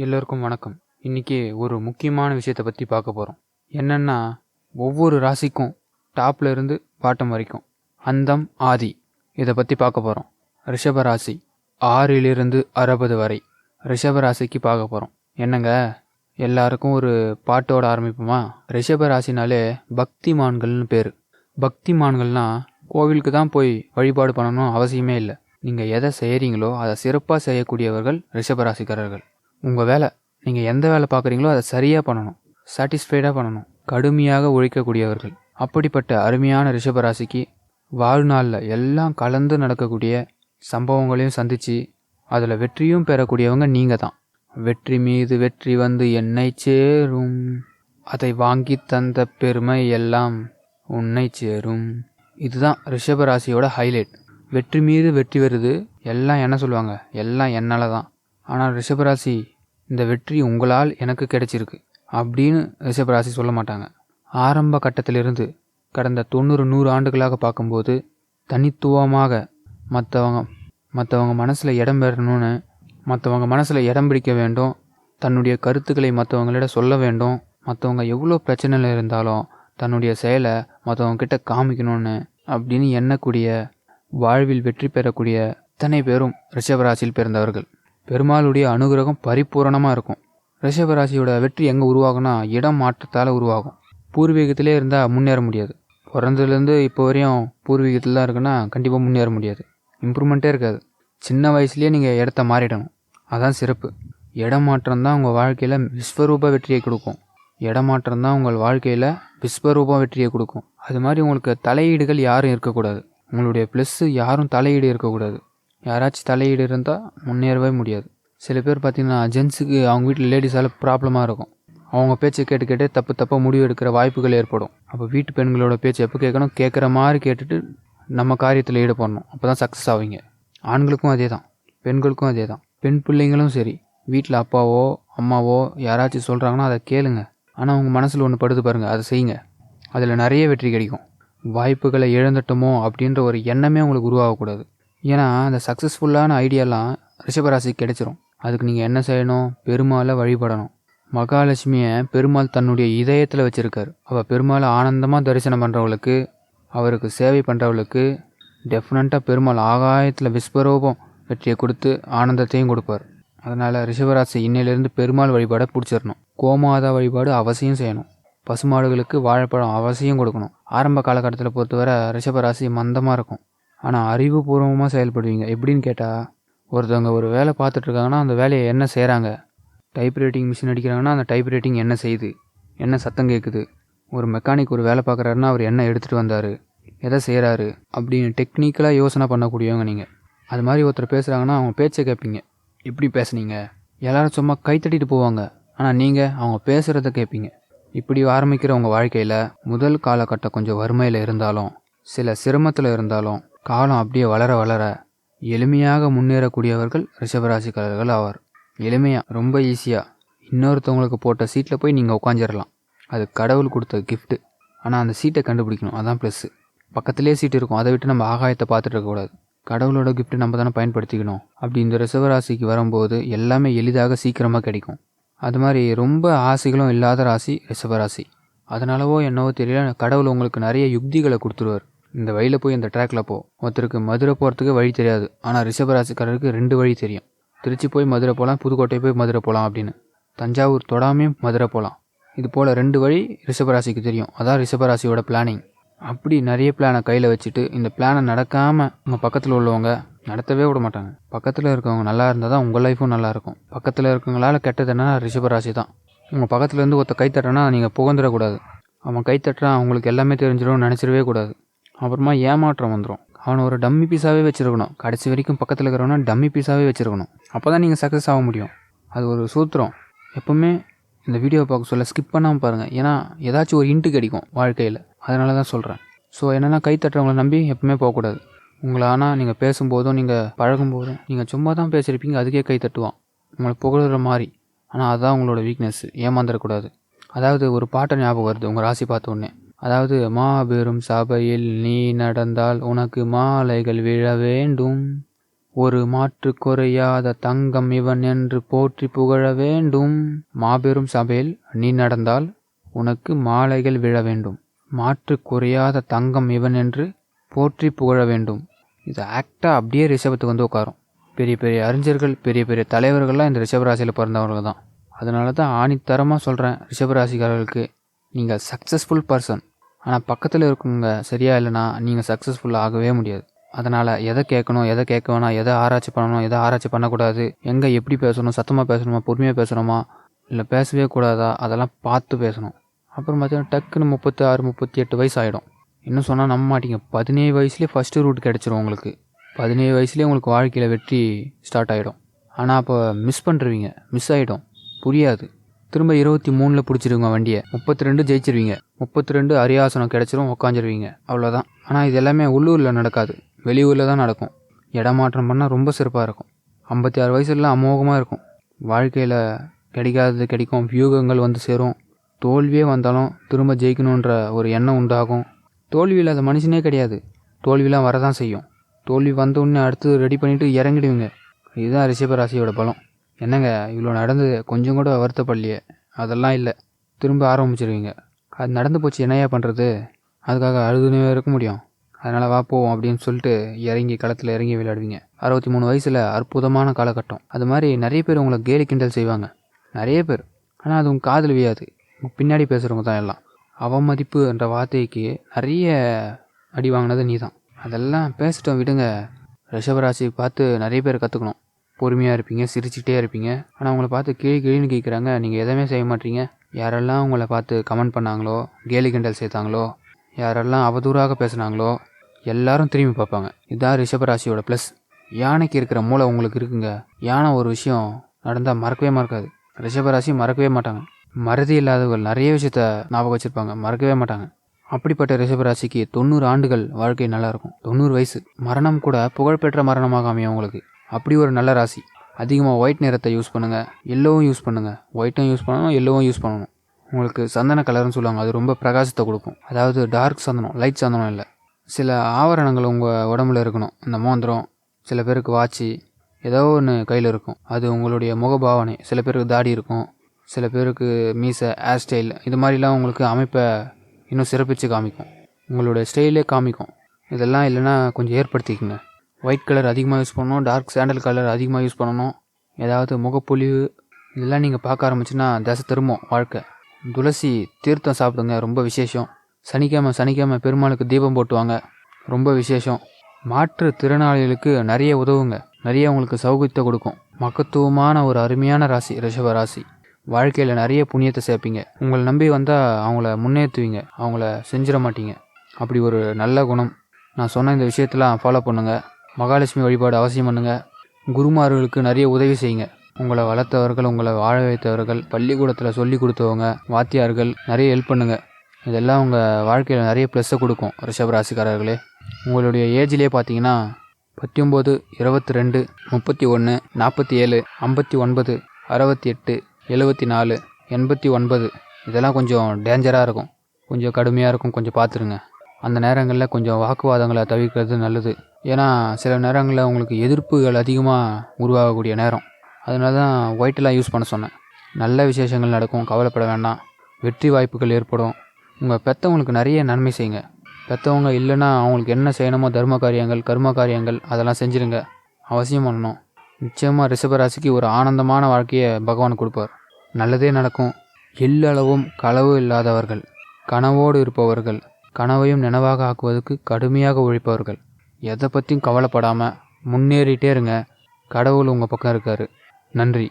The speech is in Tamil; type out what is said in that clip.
எல்லோருக்கும் வணக்கம். இன்னைக்கு ஒரு முக்கியமான விஷயத்தை பற்றி பார்க்க போகிறோம். என்னென்னா, ஒவ்வொரு ராசிக்கும் டாப்ல இருந்து பாட்டம் வரைக்கும் அந்தம் ஆதி இதை பற்றி பார்க்க போகிறோம். ரிஷப ராசி 6 to 60 வரை ரிஷப ராசிக்கு பார்க்க போகிறோம். என்னங்க, எல்லாருக்கும் ஒரு பாட்டோட ஆரம்பிப்போமா? ரிஷப ராசினாலே பக்திமான்கள்னு பேர். பக்திமான்கள்னா கோவிலுக்கு தான் போய் வழிபாடு பண்ணணும் அவசியமே இல்லை. நீங்கள் எதை செய்கிறீங்களோ அதை சிறப்பாக செய்யக்கூடியவர்கள் ரிஷபராசிக்காரர்கள். உங்கள் வேலை, நீங்கள் எந்த வேலை பார்க்குறீங்களோ அதை சரியாக பண்ணணும், சாட்டிஸ்ஃபைடாக பண்ணணும், கடுமையாக உழைக்கக்கூடியவர்கள். அப்படிப்பட்ட அருமையான ரிஷபராசிக்கு வாழ்நாளில் எல்லாம் கலந்து நடக்கக்கூடிய சம்பவங்களையும் சந்தித்து அதில் வெற்றியும் பெறக்கூடியவங்க நீங்கள் தான். வெற்றி மீது வெற்றி வந்து என்னை சேரும், அதை வாங்கி தந்த பெருமை எல்லாம் உன்னை சேரும். இதுதான் ரிஷபராசியோட ஹைலைட். வெற்றி மீது வெற்றி வருது, எல்லாம் என்ன சொல்லுவாங்க, எல்லாம் என்னால் தான். ஆனால் ரிஷபராசி, இந்த வெற்றி உங்களால் எனக்கு கிடைச்சிருக்கு அப்படின்னு ரிஷபராசி சொல்ல மாட்டாங்க. ஆரம்ப கட்டத்திலிருந்து கடந்த 90-100 ஆண்டுகளாக பார்க்கும்போது தனித்துவமாக மற்றவங்க மனசில் இடம் பெறணும்னு, மற்றவங்க மனசில் இடம் பிடிக்க வேண்டும், தன்னுடைய கருத்துக்களை மற்றவங்களிடம் சொல்ல வேண்டும், மற்றவங்க எவ்வளோ பிரச்சனையில் இருந்தாலும் தன்னுடைய செயலை மற்றவங்க கிட்ட காமிக்கணும்னு அப்படின்னு எண்ணக்கூடிய, வாழ்வில் வெற்றி பெறக்கூடிய அத்தனை பேரும் ரிஷபராசியில் பிறந்தவர்கள். பெருமாளுடைய அனுகிரகம் பரிபூரணமாக இருக்கும். ரிஷபராசியோட வெற்றி எங்கே உருவாகும்னா இடம் மாற்றத்தால் உருவாகும். பூர்வீகத்திலே இருந்தால் முன்னேற முடியாது. பிறந்ததுலேருந்து இப்போ வரையும் பூர்வீகத்தில் தான் இருக்குன்னா கண்டிப்பாக முன்னேற முடியாது, இம்ப்ரூவ்மெண்ட்டே இருக்காது. சின்ன வயசுலேயே நீங்கள் இடத்த மாறிடணும், அதான் சிறப்பு. இடம் மாற்றம் தான் உங்கள் வாழ்க்கையில் விஸ்வரூப வெற்றியை கொடுக்கும். இடமாற்றம் தான் உங்கள் வாழ்க்கையில் விஸ்வரூப வெற்றியை கொடுக்கும். அது மாதிரி உங்களுக்கு தலையீடுகள் யாரும் இருக்கக்கூடாது. உங்களுடைய ப்ளஸ்ஸு யாரும் தலையீடு இருக்கக்கூடாது. யாராச்சும் தலையீடு இருந்தால் முன்னேறவே முடியாது. சில பேர் பார்த்திங்கன்னா, ஜென்ஸுக்கு அவங்க வீட்டில் லேடிஸால் ப்ராப்ளமாக இருக்கும். அவங்க பேச்சை கேட்டு தப்பாக முடிவு எடுக்கிற வாய்ப்புகள் ஏற்படும். அப்போ வீட்டு பெண்களோட பேச்சு எப்போ கேட்கணும், கேட்குற மாதிரி கேட்டுட்டு நம்ம காரியத்தில் ஈடுபடணும். அப்போ தான் சக்ஸஸ் ஆவீங்க. ஆண்களுக்கும் அதே தான், பெண்களுக்கும் அதே தான். பெண் பிள்ளைங்களும் சரி, வீட்டில் அப்பாவோ அம்மாவோ யாராச்சும் சொல்கிறாங்கன்னா அதை கேளுங்க. ஆனால் உங்கள் மனசில் ஒன்று படுது பாருங்கள், அதை செய்யுங்க. அதில் நிறைய வெற்றி கிடைக்கும். வாய்ப்புகளை இழந்துட்டோமோ அப்படின்ற ஒரு எண்ணமே உங்களுக்கு உருவாகக்கூடாது. ஏன்னா அந்த சக்ஸஸ்ஃபுல்லான ஐடியாலாம் ரிஷபராசிக்கு கிடைச்சிரும். அதுக்கு நீங்கள் என்ன செய்யணும், பெருமாளை வழிபடணும். மகாலட்சுமியை பெருமாள் தன்னுடைய இதயத்தில் வச்சுருக்காரு. அவள் பெருமாளை ஆனந்தமாக தரிசனம் பண்ணுறவங்களுக்கு, அவருக்கு சேவை பண்ணுறவங்களுக்கு டெஃபினட்டாக பெருமாள் ஆகாயத்தில் விஸ்வரூபம் வெற்றியை கொடுத்து ஆனந்தத்தையும் கொடுப்பார். அதனால் ரிஷபராசி இன்னையிலேருந்து பெருமாள் வழிபாடை பிடிச்சிடணும். கோமாதா வழிபாடு அவசியம் செய்யணும். பசுமாடுகளுக்கு வாழைப்பழம் அவசியம் கொடுக்கணும். ஆரம்ப காலகட்டத்தில் பொறுத்தவரை ரிஷபராசி மந்தமாக இருக்கும். ஆனால் அறிவுபூர்வமாக செயல்படுவீங்க. எப்படின்னு கேட்டால், ஒருத்தவங்க ஒரு வேலை பார்த்துட்ருக்காங்கன்னா அந்த வேலையை என்ன செய்கிறாங்க, டைப்ரைட்டிங் மிஷின் அடிக்கிறாங்கன்னா அந்த டைப்ரைட்டிங் என்ன செய்யுது, என்ன சத்தம் கேட்குது, ஒரு மெக்கானிக் ஒரு வேலை பார்க்குறாருன்னா அவர் என்ன எடுத்துகிட்டு வந்தார், எதை செய்கிறாரு அப்படின்னு டெக்னிக்கலாக யோசனை பண்ணக்கூடியவங்க நீங்கள். அது மாதிரி ஒருத்தர் பேசுகிறாங்கன்னா அவங்க பேச்சை கேட்பீங்க. எப்படி பேசுனீங்க, எல்லோரும் சும்மா கைத்தட்டிட்டு போவாங்க, ஆனால் நீங்கள் அவங்க பேசுகிறத கேட்பீங்க. இப்படி ஆரம்பிக்கிற உங்கள் வாழ்க்கையில் முதல் காலகட்டம் கொஞ்சம் வறுமையில் இருந்தாலும், சில சிரமத்தில் இருந்தாலும், காலம் அப்படியே வளர வளர எளிமையாக முன்னேறக்கூடியவர்கள் ரிஷபராசிக்காரர்கள் ஆவார். எளிமையாக, ரொம்ப ஈஸியாக இன்னொருத்தவங்களுக்கு போட்ட சீட்டில் போய் நீங்கள் உட்காந்துடலாம். அது கடவுள் கொடுத்த கிஃப்ட்டு. ஆனால் அந்த சீட்டை கண்டுபிடிக்கணும், அதான் ப்ளஸ்ஸு. பக்கத்துலேயே சீட்டு இருக்கும், அதை விட்டு நம்ம ஆகாயத்தை பார்த்துட்டு இருக்கக்கூடாது. கடவுளோட கிஃப்ட்டு நம்ம தானே பயன்படுத்திக்கணும். அப்படி இந்த ரிஷபராசிக்கு வரும்போது எல்லாமே எளிதாக சீக்கிரமாக கிடைக்கும். அது மாதிரி ரொம்ப ஆசைகளும் இல்லாத ராசி ரிஷபராசி. அதனாலவோ என்னவோ தெரியல, கடவுள் உங்களுக்கு நிறைய யுக்திகளை கொடுத்துருவார். இந்த வழியில் போய் இந்த ட்ராக்கில் போ. ஒருத்தருக்கு மதுரை போகிறதுக்கு வழி தெரியாது, ஆனால் ரிஷபராசிக்காரருக்கு 2 வழி தெரியும். திருச்சி போய் மதுரை போகலாம், புதுக்கோட்டை போய் மதுரை போகலாம் அப்படின்னு. தஞ்சாவூர் தொடாமையும் மதுரை போகலாம். இது போல் 2 வழி ரிஷபராசிக்கு தெரியும். அதான் ரிஷபராசியோட பிளானிங். அப்படி நிறைய பிளானை கையில் வச்சுட்டு இந்த பிளானை நடக்காமல் உங்கள் பக்கத்தில் உள்ளவங்க நடத்தவே விட மாட்டாங்க. பக்கத்தில் இருக்கவங்க நல்லா இருந்தால் தான் உங்கள் லைஃப்பும் நல்லாயிருக்கும். பக்கத்தில் இருக்கவங்களால கெட்டது என்னன்னா ரிஷபராசி தான். உங்கள் பக்கத்துலேருந்து ஒருத்த கைத்தட்டனா நீங்கள் புகந்துடக்கூடாது. அவன் கைத்தட்டுறான் அவங்களுக்கு எல்லாமே தெரிஞ்சிடும் நினச்சிடவே கூடாது. அப்புறமா ஏமாற்றம் வந்துடும். அவனை ஒரு டம்மி பீஸாகவே வச்சுருக்கணும். கடைசி வரைக்கும் பக்கத்தில் இருக்கிறவனா டம்மி பீஸாகவே வச்சுருக்கணும். அப்போ தான் நீங்கள் சக்ஸஸ் ஆக முடியும். அது ஒரு சூத்திரம். எப்போவுமே இந்த வீடியோ பார்க்க சொல்ல ஸ்கிப் பண்ணாமல் பாருங்கள். ஏன்னா ஏதாச்சும் ஒரு இன்ட்டு கிடைக்கும் வாழ்க்கையில். அதனால தான் சொல்கிறேன். ஸோ என்னென்னா, கைத்தட்டுறவங்களை நம்பி எப்பவுமே போகக்கூடாது. உங்களை ஆனால் நீங்கள் பேசும்போதும் நீங்கள் பழகும்போதும் நீங்கள் சும்மா தான் பேசியிருப்பீங்க, அதுக்கே கை தட்டுவான் உங்களை புகழுற மாதிரி. ஆனால் அதுதான் உங்களோட வீக்னஸ். ஏமாந்துடக்கூடாது. அதாவது ஒரு பாட்டை ஞாபகம் வருது உங்கள் ராசி பார்த்த உடனே. அதாவது, மாபெரும் சபையில் நீ நடந்தால் உனக்கு மாலைகள் விழ வேண்டும், ஒரு மாற்று குறையாத தங்கம் இவன் என்று போற்றி புகழ வேண்டும். மாபெரும் சபையில் நீ நடந்தால் உனக்கு மாலைகள் விழ வேண்டும். மாற்று குறையாத தங்கம் இவன் என்று போற்றி புகழ வேண்டும். இது ஆக்டாக அப்படியே ரிஷபத்துக்கு வந்து உட்காரும். பெரிய பெரிய அறிஞர்கள், பெரிய பெரிய தலைவர்கள்லாம் இந்த ரிஷபராசியில் பிறந்தவர்கள் தான். அதனால தான் ஆணித்தரமாக சொல்கிறேன், ரிஷபராசிக்காரர்களுக்கு நீங்கள் சக்ஸஸ்ஃபுல் பர்சன். ஆனால் பக்கத்தில் இருக்கவங்க சரியா இல்லைன்னா நீங்கள் சக்ஸஸ்ஃபுல் ஆகவே முடியாது. அதனால் எதை கேட்கணும், எதை கேட்க வேணாம், எதை ஆராய்ச்சி பண்ணணும், எதை ஆராய்ச்சி பண்ணக்கூடாது, எங்கே எப்படி பேசணும், சத்தமாக பேசணுமா, பொறுமையாக பேசணுமா, இல்லை பேசவே கூடாதா, அதெல்லாம் பார்த்து பேசணும். அப்புறம் பார்த்தீங்கன்னா டக்குன்னு 36 38 வயசு ஆகிடும். இன்னும் சொன்னால் நம்ப மாட்டீங்க, 17 வயசுலேயே ஃபஸ்ட்டு ரூட் கிடச்சிரும் உங்களுக்கு. 17 வயசுலேயே உங்களுக்கு வாழ்க்கையில் வெற்றி ஸ்டார்ட் ஆகிடும். ஆனால் அப்போ மிஸ் பண்ணுறவீங்க, மிஸ் ஆகிடும், புரியாது. திரும்ப 23 பிடிச்சிருங்க வண்டியை, 32 ஜெயிச்சிருவீங்க, 32 அரியாசனம் கிடச்சிரும், உட்காந்துருவீங்க, அவ்வளோதான். ஆனால் இது எல்லாமே உள்ளூரில் நடக்காது, வெளியூரில் தான் நடக்கும். இடமாற்றம் பண்ணால் ரொம்ப சிறப்பாக இருக்கும். 56 வயசுலாம் அமோகமாக இருக்கும். வாழ்க்கையில் கிடைக்காதது கிடைக்கும், வியூகங்கள் வந்து சேரும். தோல்வியே வந்தாலும் திரும்ப ஜெயிக்கணுன்ற ஒரு எண்ணம் உண்டாகும். தோல்வி இல்லாத மனுஷனே கிடையாது, தோல்விலாம் வரதான் செய்யும். தோல்வி வந்தோடனே அடுத்து ரெடி பண்ணிவிட்டு இறங்கிடுவீங்க. இதுதான் ரிஷபராசியோட பலம். என்னங்க இவ்வளோ நடந்தது கொஞ்சம் கூட வருத்தப்படலையே, அதெல்லாம் இல்லை, திரும்ப ஆரம்பிச்சிருவீங்க. அது நடந்து போச்சு, என்னையா பண்ணுறது, அதுக்காக அழுதுனே இருக்க முடியும். அதனால் வா போவோம் அப்படின்னு சொல்லிட்டு இறங்கி களத்தில் இறங்கி விளையாடுவீங்க. 63 வயசில் அற்புதமான காலகட்டம். அது மாதிரி நிறைய பேர் உங்களை கேலி கிண்டல் செய்வாங்க, நிறைய பேர். ஆனால் அது உங்கள் காதில் வியாது, பின்னாடி பேசுகிறவங்க தான் எல்லாம். அவமதிப்பு என்ற வார்த்தைக்கு நிறைய அடி வாங்கினது நீ தான். அதெல்லாம் பேசிட்டோம் விடுங்க. ரிஷபராசி பார்த்து நிறைய பேர் கற்றுக்கணும். பொறுமையாக இருப்பீங்க, சிரிச்சுட்டே இருப்பீங்க. ஆனால் உங்களை பார்த்து கிழின்னு கேட்குறாங்க, நீங்கள் எதுவுமே செய்ய மாட்டீங்க. யாரெல்லாம் உங்களை பார்த்து கமெண்ட் பண்ணாங்களோ, கேலி கிண்டல் சேர்த்தாங்களோ, யாரெல்லாம் அவதூறாக பேசுனாங்களோ எல்லாரும் திரும்பி பார்ப்பாங்க. இதுதான் ரிஷபராசியோட ப்ளஸ். யானைக்கு இருக்கிற மூளை உங்களுக்கு இருக்குங்க. யானை ஒரு விஷயம் நடந்தால் மறக்கவே மறக்காது. ரிஷபராசி மறக்கவே மாட்டாங்க. மறதி இல்லாதவர்கள் நிறைய விஷயத்த ஞாபகம் வச்சுருப்பாங்க, மறக்கவே மாட்டாங்க. அப்படிப்பட்ட ரிஷபராசிக்கு 90 ஆண்டுகள் வாழ்க்கை நல்லாயிருக்கும். 90 வயசு மரணம் கூட புகழ்பெற்ற மரணமாக அமையும் உங்களுக்கு. அப்படி ஒரு நல்ல ராசி. அதிகமாக ஒயிட் நிறத்தை யூஸ் பண்ணுங்கள், எல்லோவும் யூஸ் பண்ணுங்கள். ஒயிட்டும் யூஸ் பண்ணணும், எல்லோவும் யூஸ் பண்ணணும். உங்களுக்கு சந்தன கலர்னு சொல்லுவாங்க, அது ரொம்ப பிரகாசத்தை கொடுக்கும். அதாவது டார்க் சந்தனம், லைட் சந்தனம் இல்லை. சில ஆவரணங்கள் உங்கள் உடம்புல இருக்கணும். இந்த மோந்திரம், சில பேருக்கு வாட்சி, ஏதோ ஒன்று கையில் இருக்கும், அது உங்களுடைய முகபாவனை. சில பேருக்கு தாடி இருக்கும், சில பேருக்கு மீசை, ஹேர் ஸ்டைல், இது மாதிரிலாம் உங்களுக்கு அமைப்பை இன்னும் சிறப்பித்து காமிக்கும், உங்களுடைய ஸ்டைலே காமிக்கும். இதெல்லாம் இல்லைன்னா கொஞ்சம் ஏற்படுத்திக்கோங்க. ஒயிட் கலர் அதிகமாக யூஸ் பண்ணணும், டார்க் சாண்டல் கலர் அதிகமாக யூஸ் பண்ணணும். ஏதாவது முகப்பொலிவு இதெல்லாம் நீங்கள் பார்க்க ஆரம்பிச்சுன்னா தசை திரும்பும் வாழ்க்கை. துளசி தீர்த்தம் சாப்பிடுங்க, ரொம்ப விசேஷம். சனிக்கிழமை பெருமாளுக்கு தீபம் போட்டுவாங்க, ரொம்ப விசேஷம். மாற்று திறனாளிகளுக்கு நிறைய உதவுங்க, நிறைய உங்களுக்கு சௌகரியத்தை கொடுக்கும். மகத்துவமான ஒரு அருமையான ராசி ரிஷப ராசி. வாழ்க்கையில் நிறைய புண்ணியத்தை சேர்ப்பீங்க. உங்களை நம்பி வந்தால் அவங்கள முன்னேற்றுவீங்க, அவங்கள செஞ்சிட மாட்டீங்க. அப்படி ஒரு நல்ல குணம். நான் சொன்ன இந்த விஷயத்தெல்லாம் ஃபாலோ பண்ணுங்கள். மகாலட்சுமி வழிபாடு அவசியம் பண்ணுங்கள். குருமார்களுக்கு நிறைய உதவி செய்யுங்க. உங்களை வளர்த்தவர்கள், உங்களை வாழ வைத்தவர்கள், பள்ளிக்கூடத்தில் சொல்லி கொடுத்தவங்க, வாத்தியார்கள், நிறைய ஹெல்ப் பண்ணுங்கள். இதெல்லாம் உங்கள் வாழ்க்கையில் நிறைய ப்ளஸ்ஸை கொடுக்கும். ரிஷபராசிக்காரர்களே, உங்களுடைய ஏஜ்லேயே பார்த்தீங்கன்னா 19, 22, 31, 47, 59, 68, 74, 89 இதெல்லாம் கொஞ்சம் டேஞ்சராக இருக்கும், கொஞ்சம் கடுமையாக இருக்கும். கொஞ்சம் பார்த்துருங்க. அந்த நேரங்களில் கொஞ்சம் வாக்குவாதங்களை தவிர்க்கிறது நல்லது. ஏன்னா சில நேரங்களில் உங்களுக்கு எதிர்ப்புகள் அதிகமாக உருவாகக்கூடிய நேரம். அதனால தான் ஒயிட்டெல்லாம் யூஸ் பண்ண சொன்னேன். நல்ல விசேஷங்கள் நடக்கும், கவலைப்பட வேண்டாம். வெற்றி வாய்ப்புகள் ஏற்படும். உங்கள் பெற்றவங்களுக்கு நிறைய நன்மை செய்யுங்க. பெற்றவங்க இல்லைன்னா அவங்களுக்கு என்ன செய்யணுமோ தர்ம காரியங்கள், கர்ம காரியங்கள் அதெல்லாம் செஞ்சுருங்க, அவசியம் பண்ணணும். நிச்சயமாக ரிஷபராசிக்கு ஒரு ஆனந்தமான வாழ்க்கையை பகவான் கொடுப்பார். நல்லதே நடக்கும். எல்லளவும் களவு இல்லாதவர்கள், கனவோடு இருப்பவர்கள், கனவையும் நினைவாக ஆக்குவதற்கு கடுமையாக உழைப்பவர்கள். எதை பற்றியும் கவலைப்படாமல் முன்னேறிட்டே இருங்க. கடவுள் உங்கள் பக்கம் இருக்கார். நன்றி.